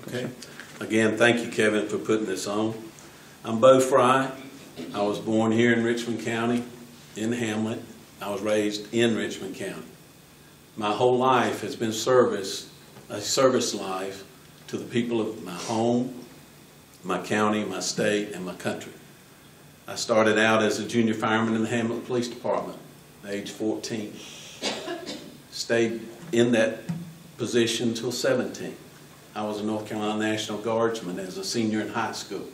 Okay. Again, thank you, Kevin, for putting this on. I'm Bo Frye. I was born here in Richmond County, in Hamlet. I was raised in Richmond County. My whole life has been a service life to the people of my home, my county, my state, and my country. I started out as a junior fireman in the Hamlet Police Department, age 14. Stayed in that position until 17. I was a North Carolina National Guardsman as a senior in high school.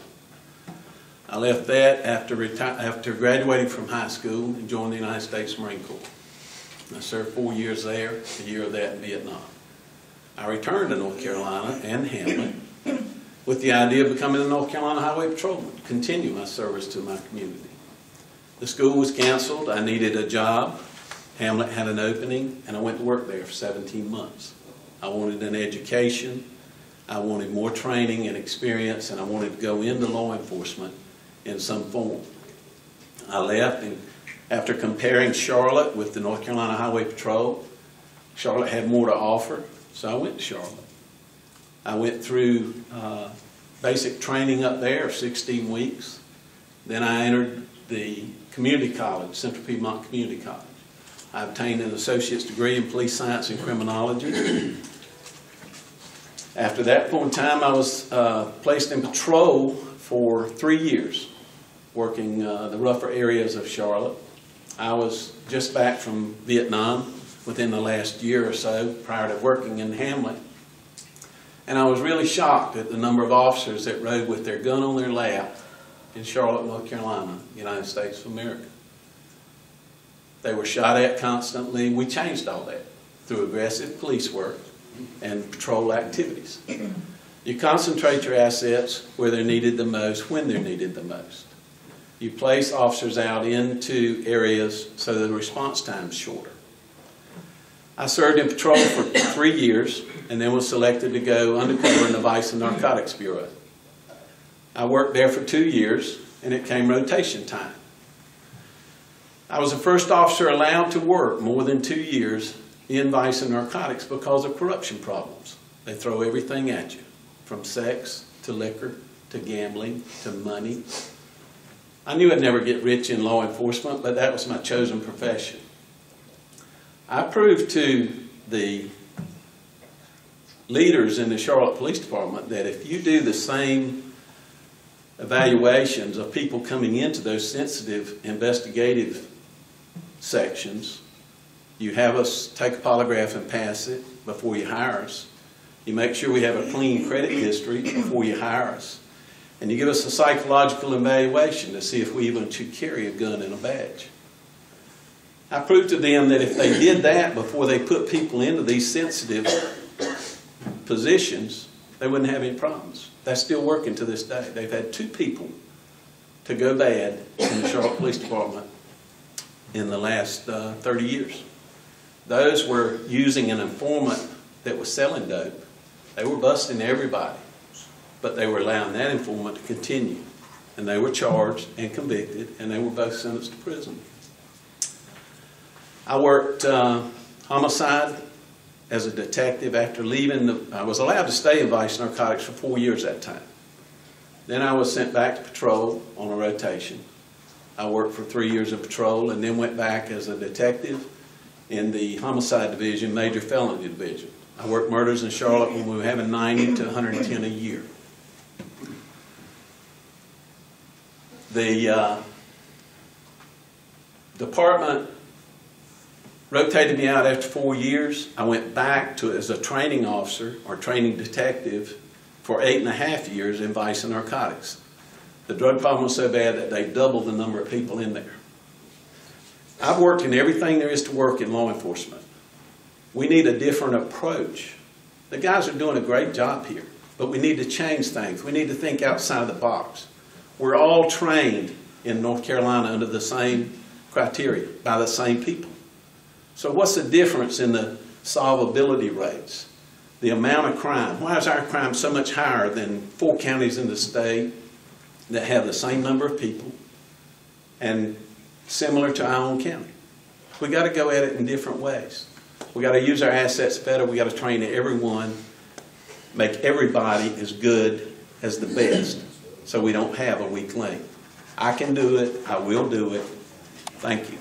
I left that after graduating from high school and joined the United States Marine Corps. I served 4 years there, a year of that in Vietnam. I returned to North Carolina and Hamlet with the idea of becoming a North Carolina Highway Patrolman, to continue my service to my community. The school was canceled. I needed a job. Hamlet had an opening, and I went to work there for 17 months. I wanted an education. I wanted more training and experience, and I wanted to go into law enforcement in some form. I left, and after comparing Charlotte with the North Carolina Highway Patrol, Charlotte had more to offer, so I went to Charlotte. I went through basic training up there of 16 weeks. Then I entered the community college, Central Piedmont Community College. I obtained an associate's degree in police science and criminology. After that point in time, I was placed in patrol for 3 years, working the rougher areas of Charlotte. I was just back from Vietnam within the last year or so, prior to working in Hamlet. And I was really shocked at the number of officers that rode with their gun on their lap in Charlotte, North Carolina, United States of America. They were shot at constantly. We changed all that through aggressive police work and patrol activities. You concentrate your assets where they're needed the most, when they're needed the most. You place officers out into areas so that the response time is shorter. I served in patrol for 3 years and then was selected to go undercover in the Vice and Narcotics Bureau. I worked there for 2 years, and it came rotation time. I was the first officer allowed to work more than 2 years in Vice and Narcotics because of corruption problems. They throw everything at you, from sex to liquor to gambling to money. I knew I'd never get rich in law enforcement, but that was my chosen profession. I proved to the leaders in the Charlotte Police Department that if you do the same evaluations of people coming into those sensitive investigative sections, you have us take a polygraph and pass it before you hire us. You make sure we have a clean credit history before you hire us. And you give us a psychological evaluation to see if we even should carry a gun and a badge. I proved to them that if they did that before they put people into these sensitive positions, they wouldn't have any problems. That's still working to this day. They've had 2 people to go bad in the Charlotte Police Department in the last 30 years. Those were using an informant that was selling dope. They were busting everybody, but they were allowing that informant to continue. And they were charged and convicted, and they were both sentenced to prison. I worked homicide as a detective after leaving. I was allowed to stay in Vice Narcotics for 4 years that time. Then I was sent back to patrol on a rotation. I worked for 3 years in patrol and then went back as a detective in the homicide division, major felony division. I worked murders in Charlotte when we were having 90 to 110 a year. The department rotated me out after 4 years. I went back to as a training officer or training detective for 8.5 years in Vice and Narcotics. The drug problem was so bad that they doubled the number of people in there. I've worked in everything there is to work in law enforcement. We need a different approach. The guys are doing a great job here, but we need to change things. We need to think outside the box. We're all trained in North Carolina under the same criteria by the same people. So what's the difference in the solvability rates? The amount of crime. Why is our crime so much higher than 4 counties in the state that have the same number of people and similar to our own county? We got to go at it in different ways. We got to use our assets better. We got to train everyone make everybody as good as the best so we don't have a weak link. I can do it. I will do it. Thank you.